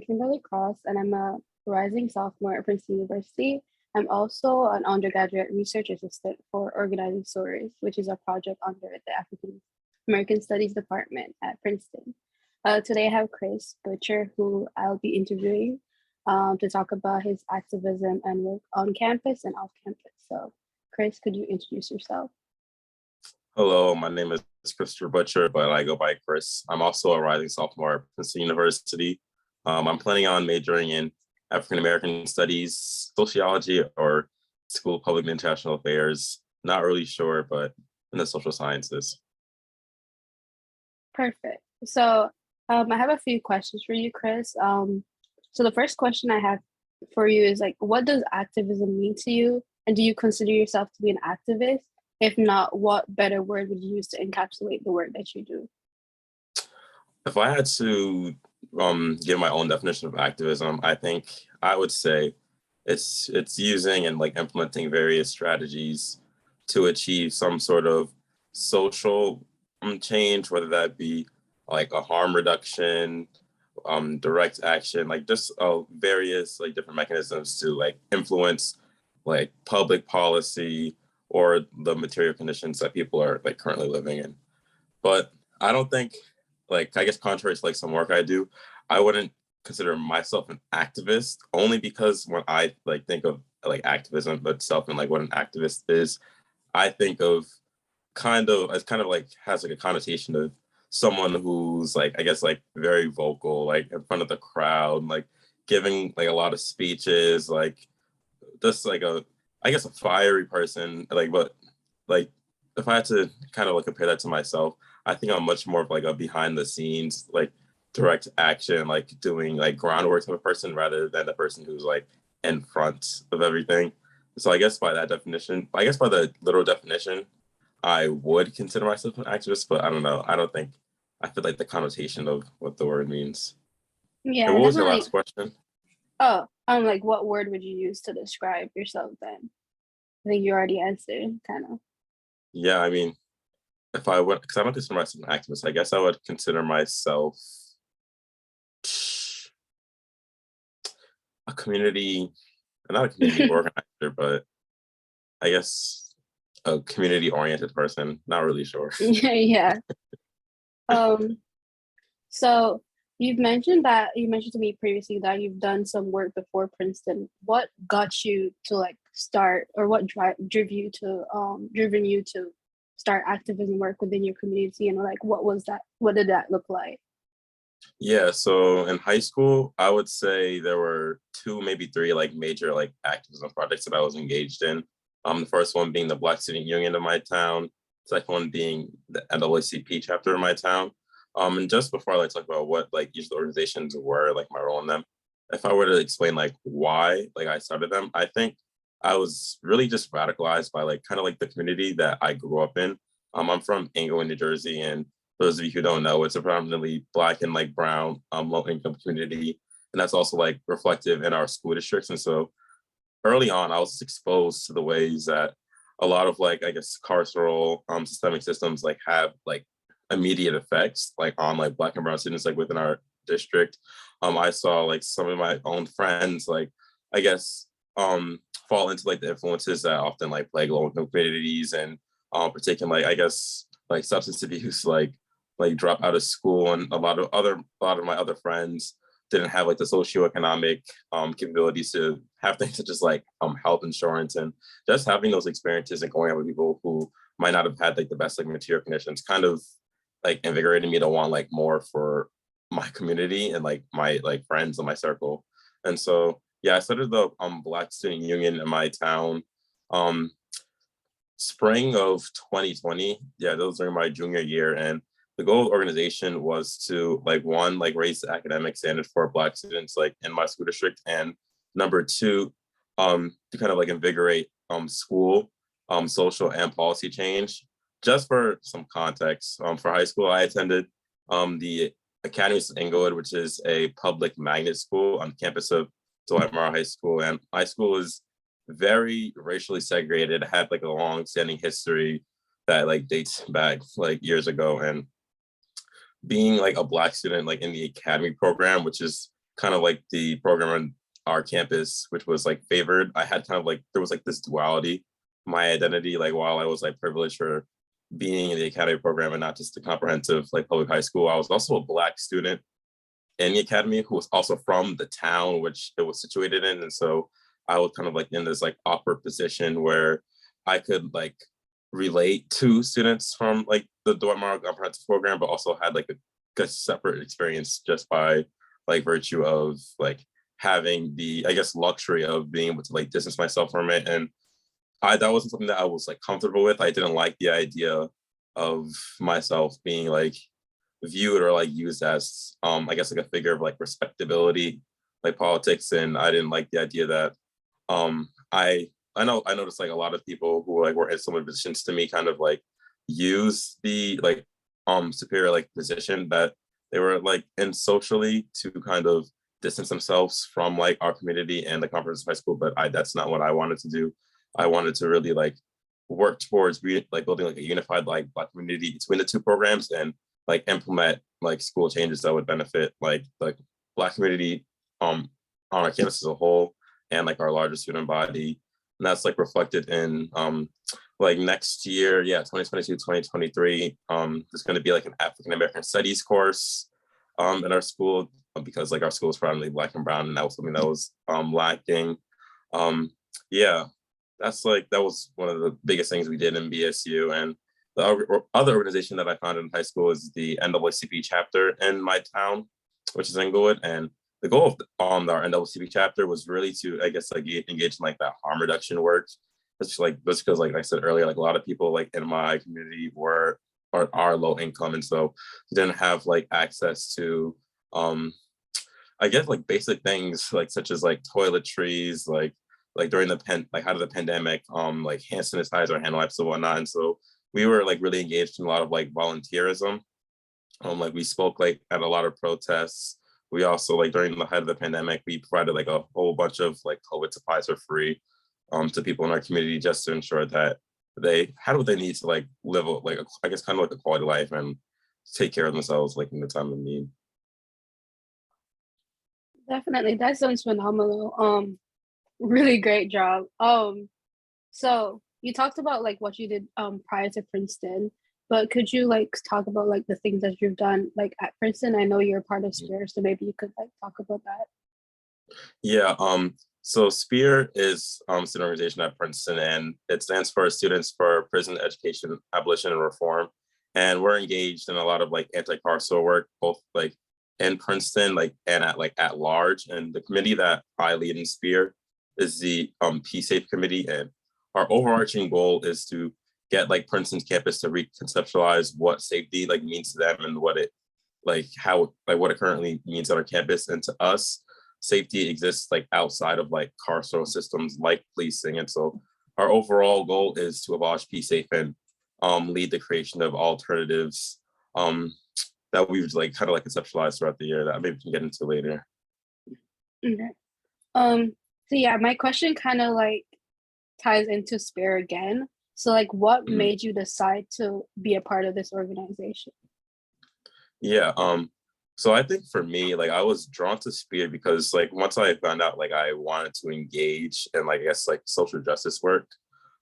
Kimberly Cross, and I'm a rising sophomore at Princeton University. I'm also an undergraduate research assistant for Organizing Stories, which is a project under the African American Studies Department at Princeton. Today I have Chris Butcher, who I'll be interviewing to talk about his activism and work on campus and off campus. So, Chris, could you introduce yourself? Hello, my name is Christopher Butcher, but I go by Chris. I'm also a rising sophomore at Princeton University. I'm planning on majoring in African American Studies, Sociology, or School of Public and International Affairs. Not really sure, but in the social sciences. Perfect. So, I have a few questions for you, Chris. So the first question I have for you is like, what does activism mean to you? And do you consider yourself to be an activist? If not, what better word would you use to encapsulate the work that you do? If I had to give my own definition of activism, I think I would say it's using and like implementing various strategies to achieve some sort of social change, whether that be like a harm reduction, direct action, like just various like different mechanisms to like influence like public policy or the material conditions that people are like currently living in. But I don't think, like, I guess contrary to like some work I do, I wouldn't consider myself an activist, only because when I like think of like activism itself and like what an activist is, I think of as kind of like has like a connotation of someone who's like, I guess like very vocal, like in front of the crowd, like giving like a lot of speeches, like just like I guess a fiery person, like, but like if I had to kind of like compare that to myself, I think I'm much more of like a behind the scenes, like direct action, like doing like groundwork type of person rather than the person who's like in front of everything. So I guess by that definition, I guess by the literal definition, I would consider myself an activist, but I don't know. I feel like the connotation of what the word means. Yeah, And what was your definitely. last question? Oh, I'm like, what word would you use to describe yourself then? I think you already answered, kind of. Yeah, I mean, if I would, because I don't consider myself an activist, I guess I would consider myself a community, not a community organizer, but I guess a community oriented person. Not really sure. Yeah. Um, so you mentioned to me previously that you've done some work before Princeton. What got you to like start, or what driven you to start activism work within your community, and like what was that? What did that look like? Yeah, so in high school, I would say there were two, maybe three, like major like activism projects that I was engaged in. The first one being the Black Student Union of my town, second one being the NAACP chapter of my town. And just before I like talk about what like each of the organizations were, like my role in them, if I were to explain like why like I started them, I think I was really just radicalized by like kind of like the community that I grew up in. I'm from Englewood, New Jersey, and those of you who don't know, it's a predominantly Black and like brown low income community. And that's also like reflective in our school districts. And so early on, I was exposed to the ways that a lot of like, I guess, carceral systemic systems like have like immediate effects like on like Black and brown students like within our district. I saw like some of my own friends like, I guess, fall into like the influences that often like plague low income communities and particularly like, I guess, like substance abuse, like drop out of school, and a lot of my other friends didn't have like the socioeconomic capabilities to have things such as like health insurance, and just having those experiences and going out with people who might not have had like the best like material conditions kind of like invigorated me to want like more for my community and like my like friends in my circle. And so yeah, I started the Black Student Union in my town spring of 2020. Yeah, that was during my junior year, and the goal of the organization was to like one, like raise the academic standard for Black students like in my school district, and number two, to kind of like invigorate school social and policy change. Just for some context, for high school, I attended the Academy of Inglewood, which is a public magnet school on campus of Dwight Morrow High School, and my school is very racially segregated. It had like a long-standing history that like dates back like years ago, and being like a Black student like in the academy program, which is kind of like the program on our campus, which was like favored. I had kind of like, there was like this duality, my identity, like while I was like privileged for being in the academy program and not just the comprehensive like public high school, I was also a Black student in the academy who was also from the town which it was situated in. And so I was kind of like in this like awkward position where I could like relate to students from like the Dortmund comprehensive program, but also had like a separate experience just by like virtue of like having the, I guess, luxury of being able to like distance myself from it. And that wasn't something that I was like comfortable with. I didn't like the idea of myself being like viewed or like used as I guess like a figure of like respectability, like politics. And I didn't like the idea that I noticed like a lot of people who like were in similar positions to me kind of like use the like superior like position that they were like in socially to kind of distance themselves from like our community and the conference high school. But that's not what I wanted to do. I wanted to really like work towards like building like a unified like Black community between the two programs and like implement like school changes that would benefit like the Black community on our campus as a whole and like our larger student body. And that's like reflected in like next year, 2022, 2023, there's going to be like an African American Studies course in our school because like our school is primarily Black and brown, and that was something that was lacking. Yeah, that was one of the biggest things we did in BSU. And the other organization that I founded in high school is the NAACP chapter in my town, which is Inglewood. And the goal of our NAACP chapter was really to, I guess, like engage in like that harm reduction work. It's like just because, like I said earlier, like a lot of people like in my community are low income, and so didn't have like access to, I guess, like basic things like such as like toiletries, like during the out of the pandemic, like hand sanitizer, hand wipes, and whatnot. And so we were like really engaged in a lot of like volunteerism. Like we spoke like at a lot of protests. We also like during the height of the pandemic, we provided like a whole bunch of like COVID supplies for free to people in our community just to ensure that they had what they need to like live like I guess kind of like a quality life and take care of themselves like in the time of need. Definitely, that sounds phenomenal. Really great job. So you talked about like what you did prior to Princeton, but could you like talk about like the things that you've done like at Princeton? I know you're part of Spear, so maybe you could like talk about that. Yeah. So SPEAR is an organization at Princeton, and it stands for Students for Prison Education, Abolition and Reform. And we're engaged in a lot of like anti-carceral work, both like in Princeton, like and at large. And the committee that I lead in SPEAR is the P-Safe committee. And our overarching goal is to get like Princeton's campus to reconceptualize what safety like means to them and what it like how like what it currently means on our campus. And to us, safety exists like outside of like carceral systems like policing. And so our overall goal is to abolish P-Safe and lead the creation of alternatives that we've like kind of like conceptualized throughout the year that maybe we can get into later. Okay. So yeah, my question kind of like ties into Spare again. So like what made you decide to be a part of this organization? Yeah. So I think for me, like I was drawn to Spear because like once I found out like I wanted to engage in like I guess like social justice work,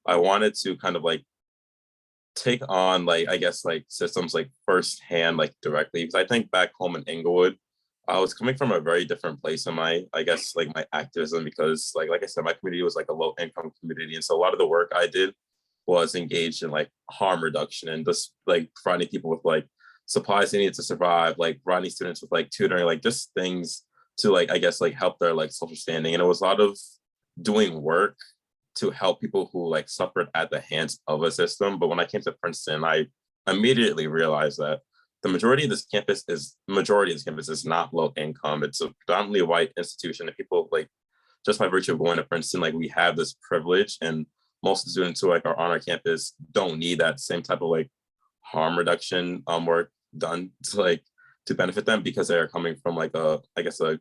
I wanted to kind of like take on like I guess like systems like firsthand, like directly. Because I think back home in Inglewood, I was coming from a very different place in my I guess like my activism because like I said, my community was like a low income community. And so a lot of the work I did was engaged in like harm reduction and just like providing people with like supplies they needed to survive, like providing students with like tutoring, like just things to like I guess like help their like social standing. And it was a lot of doing work to help people who like suffered at the hands of a system. But when I came to Princeton, I immediately realized that the majority of this campus is not low income. It's a predominantly white institution, and people like just by virtue of going to Princeton, like we have this privilege, and most of the students who like are on our campus don't need that same type of like harm reduction work done to benefit them because they are coming from like a I guess a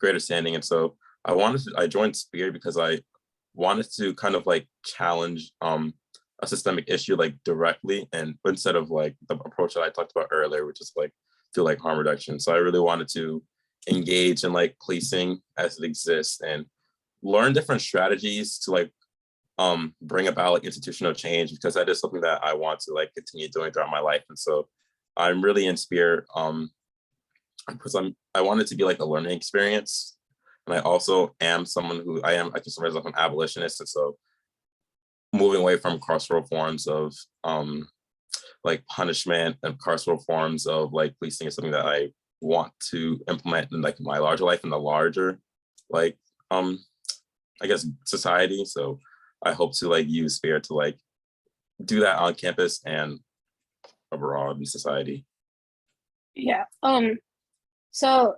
greater standing. And so I joined Spear because I wanted to kind of like challenge a systemic issue like directly, and instead of like the approach that I talked about earlier, which is like through like harm reduction. So I really wanted to engage in like policing as it exists and learn different strategies to like bring about like institutional change, because that is something that I want to like continue doing throughout my life. And so I'm really inspired because I want it to be like a learning experience. And I also am someone who I consider myself an abolitionist. And so moving away from carceral forms of like punishment and carceral forms of like policing is something that I want to implement in like my larger life, in the larger like I guess society. So I hope to like use Spirit to like do that on campus and abroad in society. Yeah. So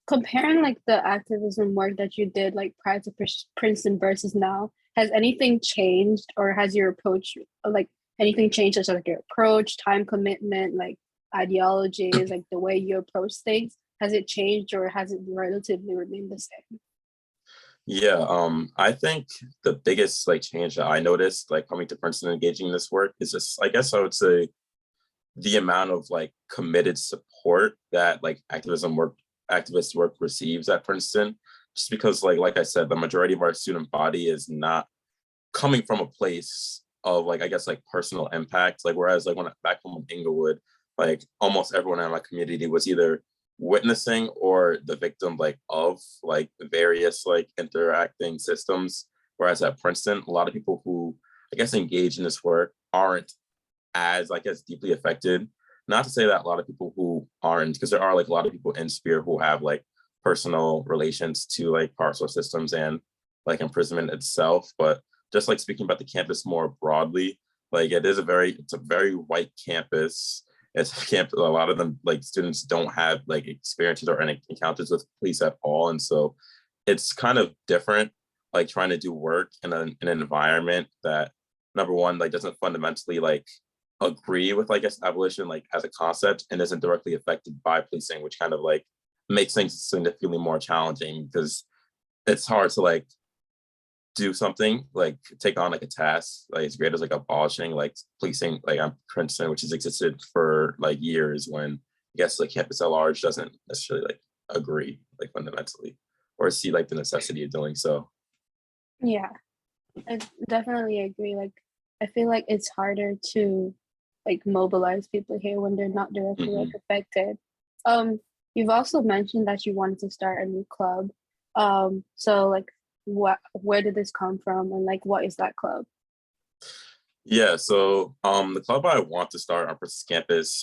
comparing like the activism work that you did like prior to Princeton versus now, has anything changed, or has your approach like anything changed as like your approach, time commitment, like ideologies, like the way you approach things? Has it changed, or has it relatively remained the same? Yeah, I think the biggest like change that I noticed like coming to Princeton, engaging in this work, is just, I guess I would say, the amount of like committed support that like activist work receives at Princeton. Just because like I said, the majority of our student body is not coming from a place of like, I guess, like personal impact. Like whereas like when I back home in Inglewood, like almost everyone in my community was either witnessing or the victim like of like various like interacting systems. Whereas at Princeton, a lot of people who I guess engage in this work aren't as I guess deeply affected. Not to say that a lot of people who aren't, because there are like a lot of people in Spear who have like personal relations to like carceral systems and like imprisonment itself. But just like speaking about the campus more broadly, like it's a very white campus. It's a camp. A lot of them like students don't have like experiences or any encounters with police at all, and so it's kind of different. Like trying to do work in an environment that, number one, like doesn't fundamentally like agree with, I guess, abolition like as a concept and isn't directly affected by policing, which kind of like makes things significantly more challenging, because it's hard to like do something like take on like a task like as great as like abolishing like policing like on Princeton, which has existed for like years, when I guess like campus at large doesn't necessarily like agree like fundamentally or see like the necessity of doing so. Yeah, I definitely agree. Like, I feel like it's harder to like mobilize people here when they're not directly like Mhm. affected. Um, you've also mentioned that you wanted to start a new club. So like, where did this come from, and like, what is that club? Yeah, so the club I want to start on Princeton campus,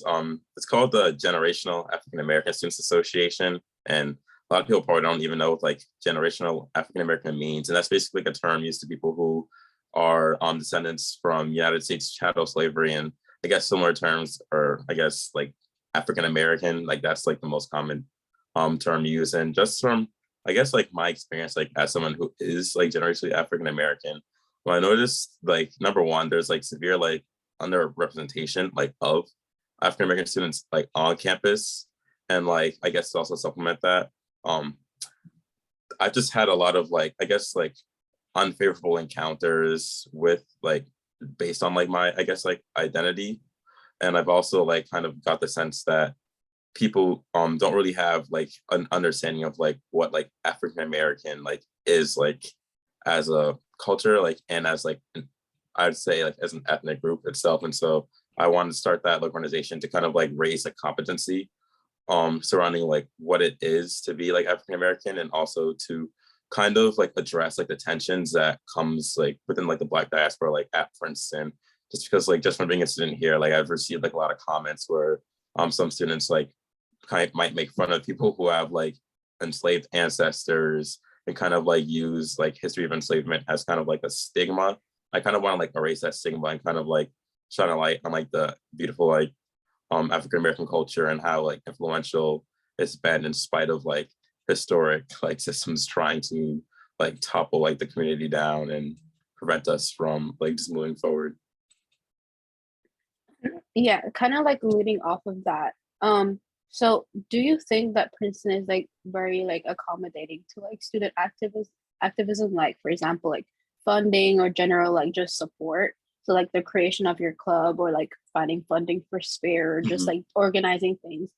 it's called the Generational African American Students Association, and a lot of people probably don't even know what like generational African American means, and that's basically like a term used to people who are descendants from United States chattel slavery, and I guess similar terms, or I guess like African American, like that's like the most common term used, and just from I guess like my experience, like as someone who is like generationally African American, well, I noticed like number one, there's like severe like underrepresentation like of African American students like on campus. And like I guess to also supplement that, um, I've just had a lot of like I guess like unfavorable encounters with like based on like my I guess like identity. And I've also like kind of got the sense that people don't really have like an understanding of like what like African American like is like as a culture, like and as like I'd say like as an ethnic group itself. And so I wanted to start that like organization to kind of like raise a competency surrounding like what it is to be like African American, and also to kind of like address like the tensions that comes like within like the Black diaspora like at Princeton. Just because like just from being a student here, like I've received like a lot of comments where some students like kind of might make fun of people who have like enslaved ancestors and kind of like use like history of enslavement as kind of like a stigma. I kind of want to like erase that stigma and kind of like shine a light on like the beautiful like African American culture and how like influential it's been in spite of like historic like systems trying to like topple like the community down and prevent us from like just moving forward. Yeah, kind of like leading off of that. So do you think that Princeton is like very like accommodating to like student activism, like for example, like funding or general like just support? So like the creation of your club, or like finding funding for spare, or just Mhm. like organizing things.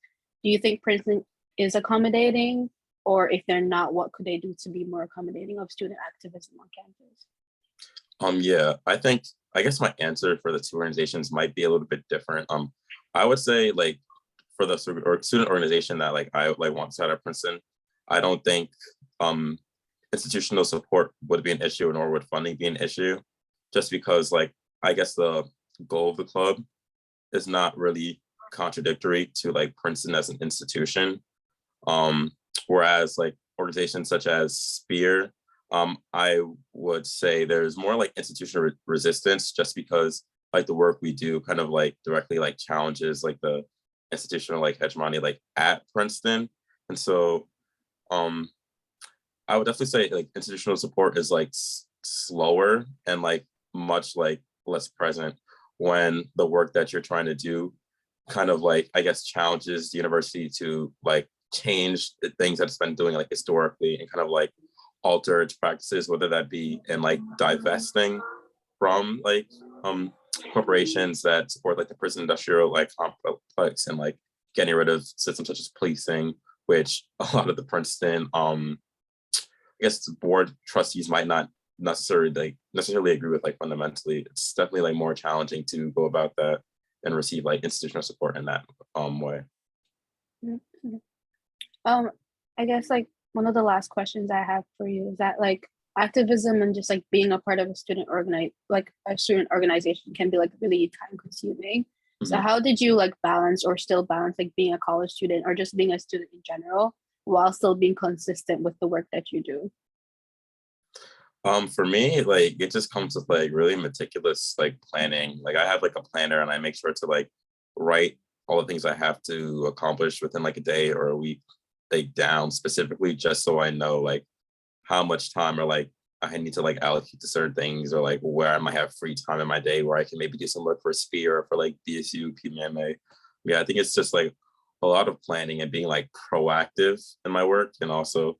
Do you think Princeton is accommodating? or if they're not, what could they do to be more accommodating of student activism on campus? Yeah, I guess my answer for the two organizations might be a little bit different. I would say like for the student organization that like I like want to start at Princeton, I don't think institutional support would be an issue, nor would funding be an issue, just because like I guess the goal of the club is not really contradictory to like Princeton as an institution. Whereas like organizations such as Spear, I would say there's more like institutional resistance just because like the work we do kind of like directly like challenges like the institutional like hegemony like at Princeton. And so I would definitely say like institutional support is like slower and like much like less present when the work that you're trying to do kind of like I guess challenges the university to like change the things that it's been doing like historically and kind of like alter its practices, whether that be in like divesting from like corporations that support like the prison industrial like complex and like getting rid of systems such as policing, which a lot of the Princeton I guess the board trustees might not necessarily agree with like fundamentally. It's definitely like more challenging to go about that and receive like institutional support in that way. Mhm. I guess like one of the last questions I have for you is that like activism and just like being a part of a student organization can be like really time consuming. So Mhm. how did you like balance or still balance like being a college student or just being a student in general while still being consistent with the work that you do? For me, like it just comes with like really meticulous like planning. Like I have like a planner and I make sure to like write all the things I have to accomplish within like a day or a week, like down specifically just so I know like how much time or like I need to like allocate to certain things or like where I might have free time in my day where I can maybe do some work for Spear or for like BSU, PMA. Yeah, I think it's just like a lot of planning and being like proactive in my work and also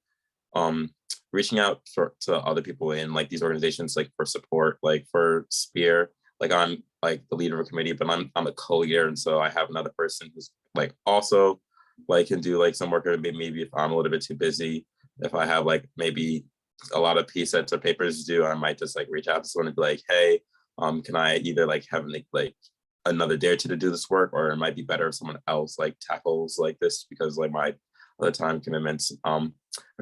um reaching out to other people in like these organizations like for support like for Spear like I'm like the leader of a committee but I'm a co-leader and so I have another person who's like also like can do like some work or maybe if I'm a little bit too busy if I have like maybe a lot of piece sets or papers to do I might just like reach out to someone and be like hey can I either like have like another day or two to do this work or it might be better if someone else like tackles like this because like my other time commitments are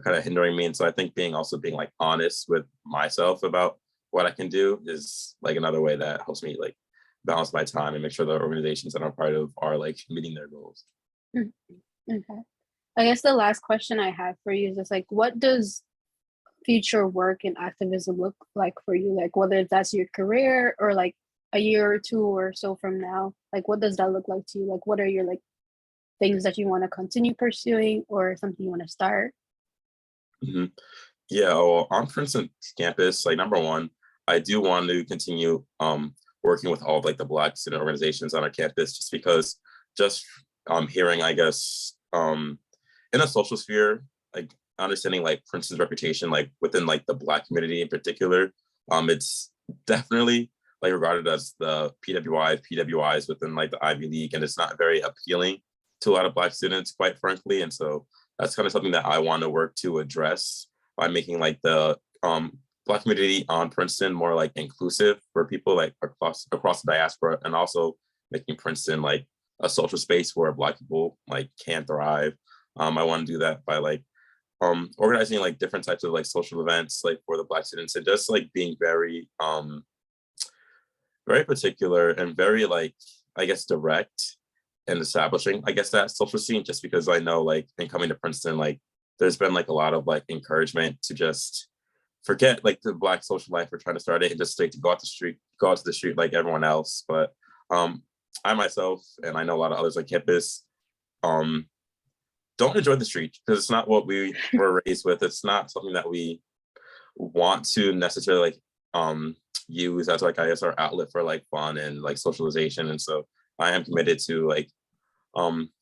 kind of hindering me. And so I think being like honest with myself about what I can do is like another way that helps me like balance my time and make sure the organizations that I'm part of are like meeting their goals. Mhm. Okay. I guess the last question I have for you is just like, what does future work in activism look like for you? Like whether that's your career or like a year or two or so from now, like what does that look like to you? Like what are your like things that you want to continue pursuing or something you want to start? Mhm. Yeah, well, on Princeton campus, like number one, I do want to continue working with all of like the Black student organizations on our campus, just because just hearing, I guess, in a social sphere, like understanding like Princeton's reputation, like within like the Black community in particular, it's definitely like regarded as the PWIs within like the Ivy League, and it's not very appealing to a lot of Black students, quite frankly, and so that's kind of something that I want to work to address by making like the Black community on Princeton more like inclusive for people like across the diaspora, and also making Princeton like a social space where Black people like can thrive. I want to do that by like organizing like different types of like social events like for the Black students and just like being very particular and very like I guess direct and establishing I guess that social scene just because I know like in coming to Princeton like there's been like a lot of like encouragement to just forget like the Black social life we're trying to start it and just like to go out to the street like everyone else. But I myself and I know a lot of others on campus um don't enjoy the street because it's not what we were raised with. It's not something that we want to necessarily like use as like I guess our outlet for like fun and like socialization. And so I am committed to like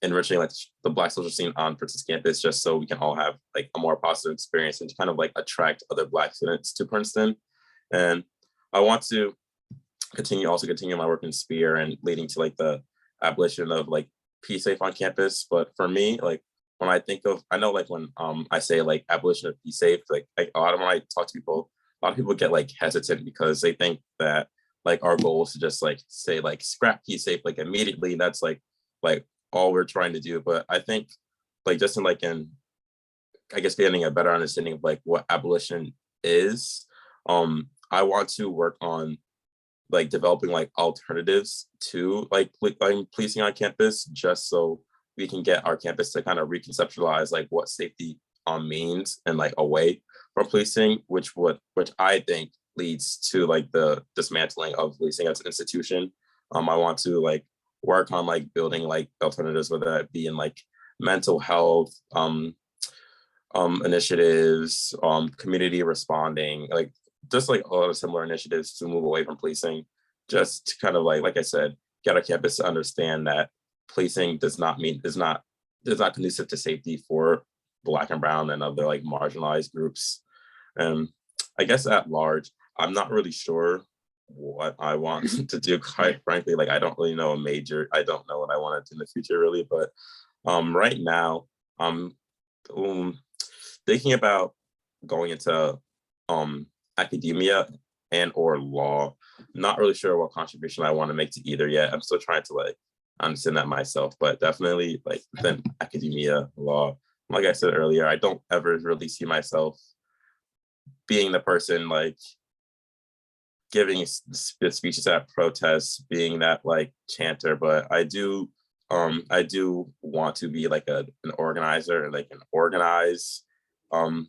enriching like the Black social scene on Princeton's campus just so we can all have like a more positive experience and to kind of like attract other Black students to Princeton. And I want to continue my work in Spear and leading to like the abolition of like P safe on campus. But for me, like when I think of, I know like when I say like abolition of be safe, like a lot of when I talk to people, a lot of people get like hesitant because they think that like our goal is to just like say like scrap be safe like immediately. That's like all we're trying to do. But I think like just in I guess getting a better understanding of like what abolition is, I want to work on like developing like alternatives to like policing on campus, just so we can get our campus to kind of reconceptualize like what safety means and like away from policing, which I think leads to like the dismantling of policing as an institution. I want to like work on like building like alternatives, whether that be in like mental health initiatives, community responding, like just like a lot of similar initiatives to move away from policing, just to kind of like I said, get our campus to understand that policing is not conducive to safety for Black and Brown and other like marginalized groups. And I guess at large, I'm not really sure what I want to do, quite frankly. Like I don't really know a major. I don't know what I want to do in the future really, but right now I'm thinking about going into academia and or law. Not really sure what contribution I want to make to either yet. I'm still trying to like understand that myself, but definitely like then academia, law. Like I said earlier, I don't ever really see myself being the person like giving speeches at protests, being that like chanter, but I do want to be like an organizer and like an organize and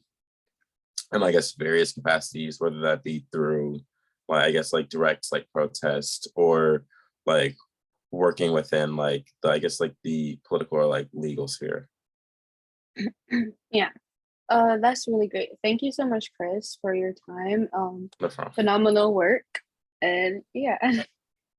I guess various capacities, whether that be through I guess like direct like protest or like working within like I guess like the political or like legal sphere. Yeah. That's really great. Thank you so much, Chris, for your time. No problem. Phenomenal work. And yeah.